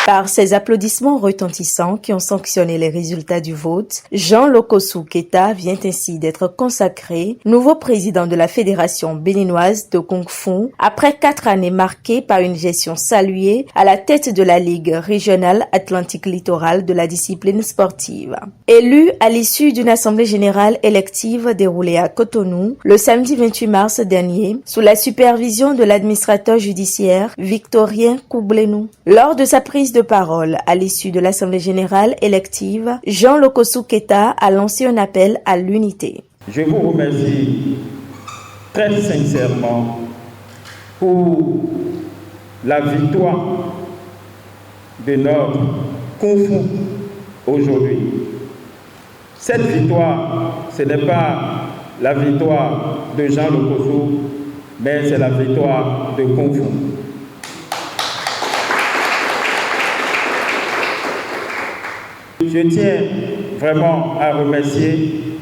Par ces applaudissements retentissants qui ont sanctionné les résultats du vote, Jean Lokossou Keita vient ainsi d'être consacré nouveau président de la Fédération béninoise de Kung Fu après 4 années marquées par une gestion saluée à la tête de la Ligue régionale Atlantique littorale de la discipline sportive. Élu à l'issue d'une assemblée générale élective déroulée à Cotonou le samedi 28 mars dernier sous la supervision de l'administrateur judiciaire Victorien Koublenou. Lors de sa prise de parole à l'issue de l'Assemblée générale élective, Jean Lokossou Keita a lancé un appel à l'unité. Je vous remercie très sincèrement pour la victoire de notre Kung Fu aujourd'hui. Cette victoire, ce n'est pas la victoire de Jean Lokossou, mais c'est la victoire de Kung Fu. Je tiens vraiment à remercier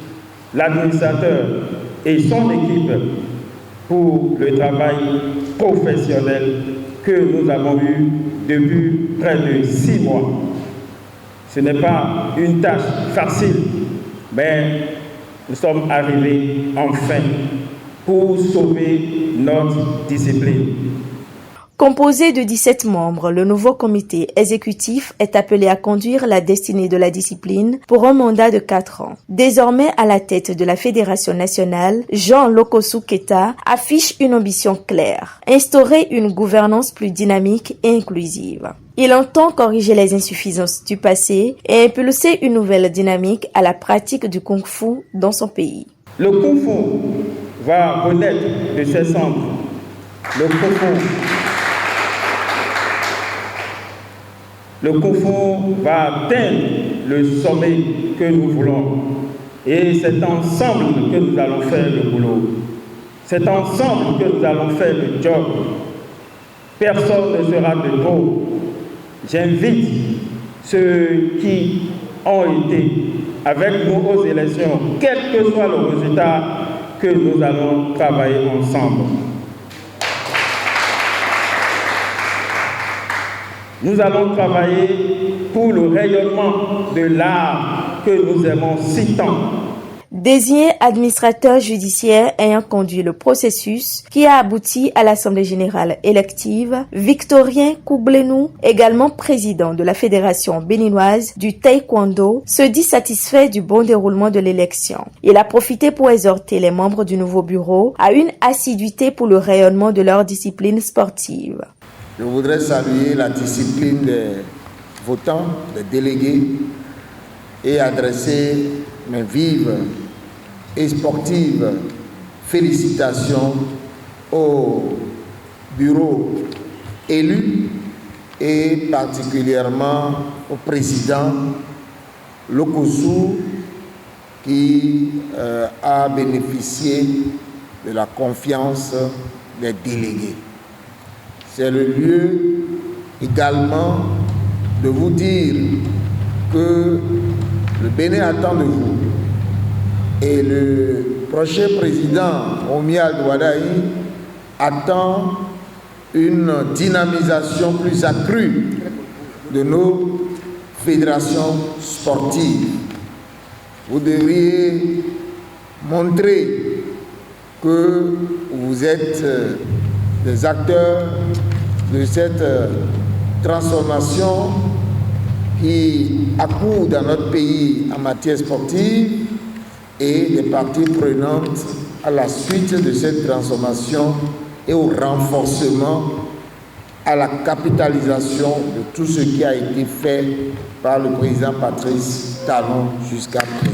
l'administrateur et son équipe pour le travail professionnel que nous avons eu depuis près de 6 mois. Ce n'est pas une tâche facile, mais nous sommes arrivés enfin pour sauver notre discipline. Composé de 17 membres, le nouveau comité exécutif est appelé à conduire la destinée de la discipline pour un mandat de 4 ans. Désormais à la tête de la Fédération nationale, Jean Lokossou Keita affiche une ambition claire, instaurer une gouvernance plus dynamique et inclusive. Il entend corriger les insuffisances du passé et impulser une nouvelle dynamique à la pratique du Kung Fu dans son pays. Le Kung Fu va renaître de ses cendres. Le Kung Fu va atteindre le sommet que nous voulons. Et c'est ensemble que nous allons faire le boulot. C'est ensemble que nous allons faire le job. Personne ne sera de trop. J'invite ceux qui ont été avec nous aux élections, quel que soit le résultat, que nous allons travailler ensemble. Nous allons travailler pour le rayonnement de l'art que nous aimons si tant. Désigné administrateur judiciaire ayant conduit le processus qui a abouti à l'Assemblée générale élective, Victorien Koublenou, également président de la Fédération béninoise du taekwondo, se dit satisfait du bon déroulement de l'élection. Il a profité pour exhorter les membres du nouveau bureau à une assiduité pour le rayonnement de leur discipline sportive. Je voudrais saluer la discipline des votants, des délégués, et adresser mes vives et sportives félicitations au bureau élu et particulièrement au président Lokossou qui a bénéficié de la confiance des délégués. C'est le lieu également de vous dire que le Bénin attend de vous et le prochain président, Omial Douadaï, attend une dynamisation plus accrue de nos fédérations sportives. Vous devriez montrer que vous êtes des acteurs de cette transformation qui accourt dans notre pays en matière sportive et des parties prenantes à la suite de cette transformation et au renforcement, à la capitalisation de tout ce qui a été fait par le président Patrice Talon jusqu'à présent.